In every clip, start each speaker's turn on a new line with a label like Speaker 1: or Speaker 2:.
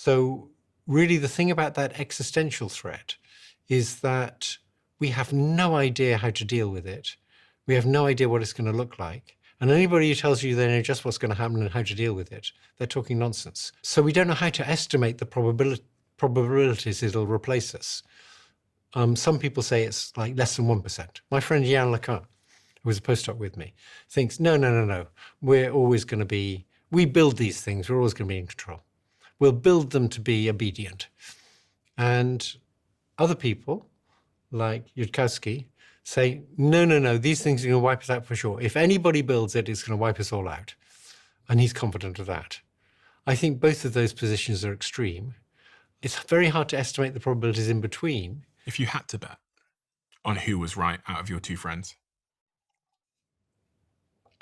Speaker 1: So really the thing about that existential threat is that we have no idea how to deal with it. We have no idea what it's going to look like. And anybody who tells you they know just what's going to happen and how to deal with it, they're talking nonsense. So we don't know how to estimate the probabilities it'll replace us. Some people say it's like less than 1%. My friend Jan Lecan, who was a postdoc with me, thinks, no. We're always going to be, we build these things, we're always going to be in control. We'll build them to be obedient. And other people, like Yudkowsky, say, no, these things are going to wipe us out for sure. If anybody builds it, it's going to wipe us all out. And he's confident of that. I think both of those positions are extreme. It's very hard to estimate the probabilities in between.
Speaker 2: If you had to bet on who was right out of your two friends?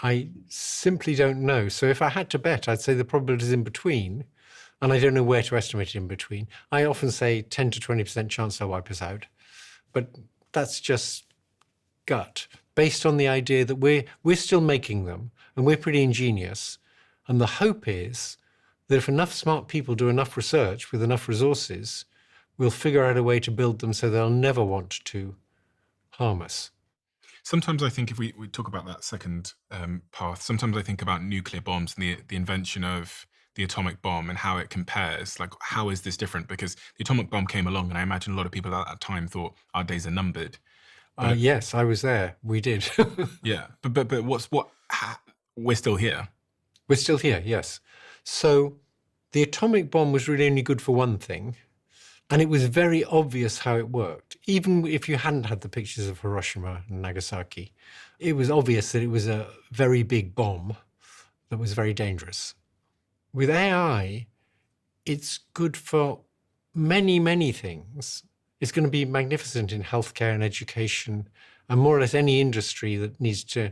Speaker 1: I simply don't know. So if I had to bet, I'd say the probabilities in between, and I don't know where to estimate it in between. I often say 10 to 20% chance they'll wipe us out, but that's just gut, based on the idea that we're still making them, and we're pretty ingenious. And the hope is that if enough smart people do enough research with enough resources, we'll figure out a way to build them so they'll never want to harm us.
Speaker 2: Sometimes I think if we talk about that second path, sometimes I think about nuclear bombs and the invention of the atomic bomb and how it compares. Like, how is this different? Because the atomic bomb came along, and I imagine a lot of people at that time thought our days are numbered.
Speaker 1: Yes, I was there. We did.
Speaker 2: Yeah, but we're still here.
Speaker 1: We're still here, yes. So the atomic bomb was really only good for one thing, and it was very obvious how it worked. Even if you hadn't had the pictures of Hiroshima and Nagasaki, it was obvious that it was a very big bomb that was very dangerous. With AI, it's good for many things. It's going to be magnificent in healthcare and education, and more or less any industry that needs to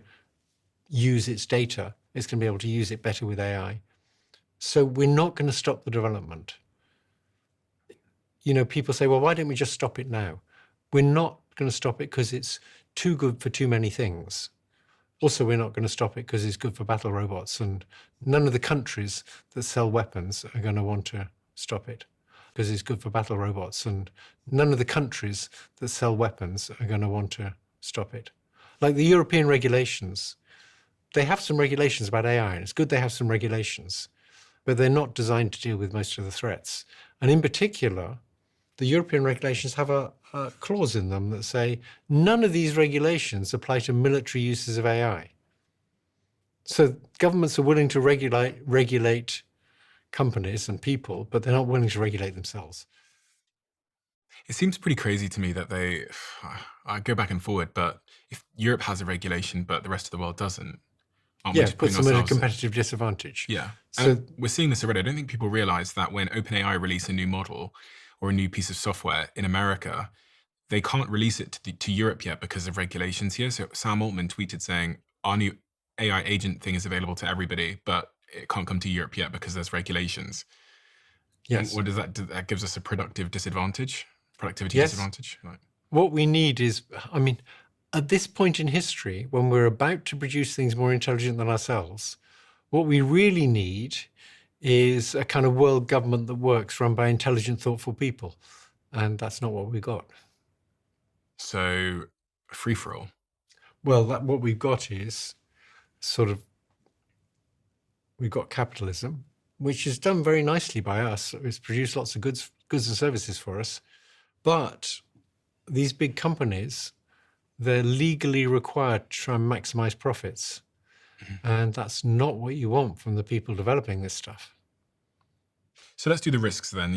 Speaker 1: use its data. It's going to be able to use it better with AI. So we're not going to stop the development. You know, people say, well, why don't we just stop it now? We're not going to stop it because it's too good for too many things. Also, we're not going to stop it because it's good for battle robots, and none of the countries that sell weapons are going to want to stop it because it's good for battle robots, and none of the countries that sell weapons are going to want to stop it. Like the European regulations, they have some regulations about AI, and it's good they have some regulations, but they're not designed to deal with most of the threats. And in particular, the European regulations have a clause in them that say none of these regulations apply to military uses of AI. So governments are willing to regulate companies and people, but they're not willing to regulate themselves.
Speaker 2: It seems pretty crazy to me that I go back and forward, but if Europe has a regulation, but the rest of the world doesn't, aren't we
Speaker 1: Yeah,
Speaker 2: just
Speaker 1: it puts
Speaker 2: putting
Speaker 1: them at a
Speaker 2: ourselves
Speaker 1: competitive disadvantage.
Speaker 2: Yeah.
Speaker 1: So
Speaker 2: And we're seeing this already. I don't think people realize that when OpenAI release a new model or a new piece of software in America, they can't release it to Europe yet because of regulations here. So Sam Altman tweeted saying, our new AI agent thing is available to everybody, but it can't come to Europe yet because there's regulations.
Speaker 1: yes.
Speaker 2: What does that do? That gives us a productivity disadvantage?
Speaker 1: Yes.
Speaker 2: Like,
Speaker 1: What we need is, I mean, at this point in history, when we're about to produce things more intelligent than ourselves, what we really need is a kind of world government that works, run by intelligent, thoughtful people. And that's not what we got.
Speaker 2: so free for all.
Speaker 1: Well, what we've got is sort of, we've got capitalism, which is done very nicely by us. It's produced lots of goods and services for us. But these big companies, they're legally required to try and maximize profits. And that's not what you want from the people developing this stuff.
Speaker 2: So let's do the risks then.